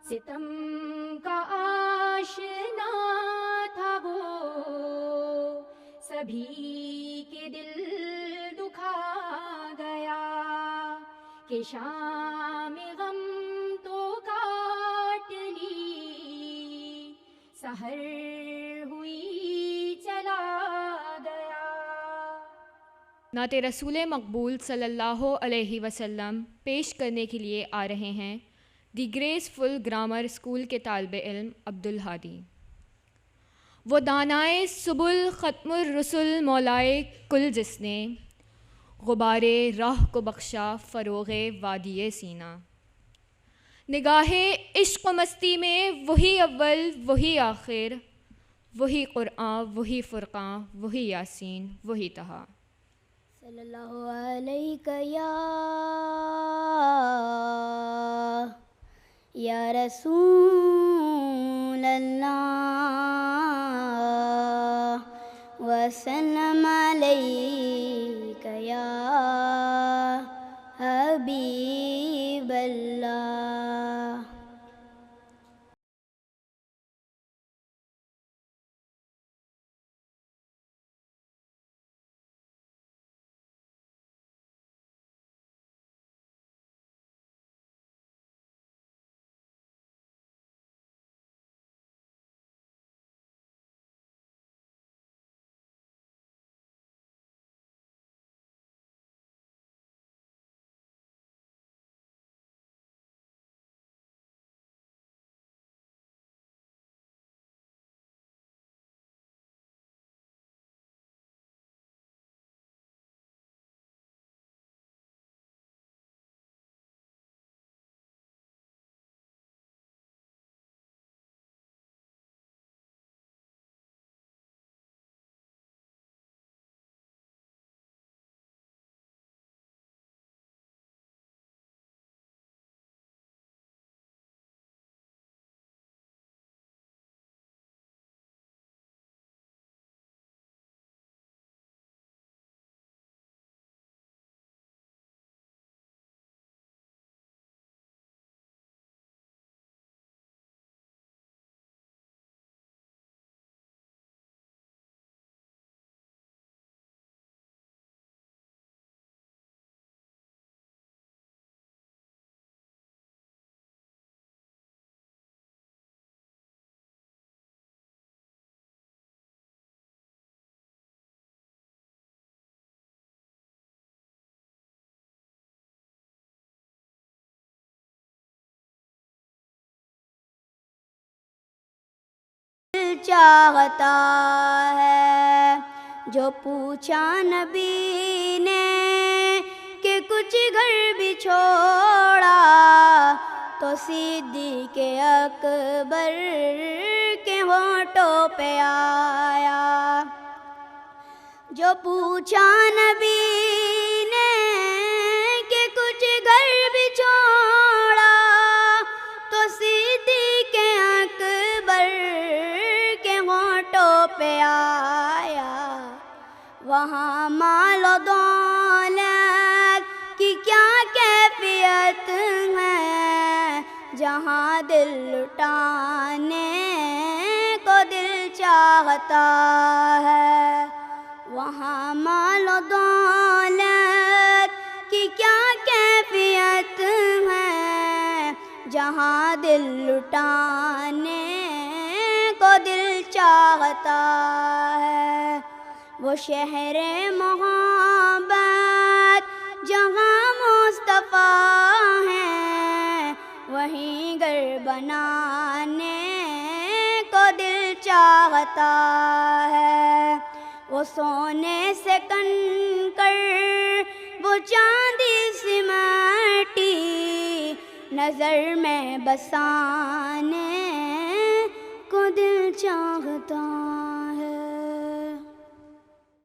सितम का आशना था वो, सभी के दिल दुखा गया कि शाम गम तो काट ली, सहर हुई चला गया। नाते रसूल मकबूल सल्लल्लाहु अलैहि वसल्लम पेश करने के लिए आ रहे हैं दी ग्रेसफुल ग्रामर स्कूल के तालिब इल्म अब्दुल हादी। वो दानाए सुबुल ख़त्मुर रसुल मौलाए कुल जिसने गुबारे राह को बख्शा फ़रोग़े वादिये सीना। निगाहे इश्क़ मस्ती में वही अव्वल वही आखिर, वही क़ुरआन वही फ़ुरक़ान वही यासीन वही तहा। सल्लल्लाहु अलैहि या रसूल अल्लाह वसल्लम अलैका या हबीब अल्लाह। चाहता है जो पूछा नबी ने कि कुछ घर भी छोड़ा तो सिद्दीक़ अकबर के होठों पे आया। जो पूछा नबी ने कि कुछ घर भी छोड़ा तो सिद्दीक़ अकबर पे आया। वहाँ माल दौलत की क्या कैफियत है, जहाँ दिल लुटाने को दिल चाहता है। वहाँ माल दौलत की क्या कैफियत है, जहाँ दिल लुटाने को दिल चाहता है। वो शहर मोहब्बत जहाँ मुस्तफ़ा है, वहीं घर बनाने को दिल चाहता है। वो सोने से कंकर वो चांदी सी माटी नज़र में बसाने को दिल चाहता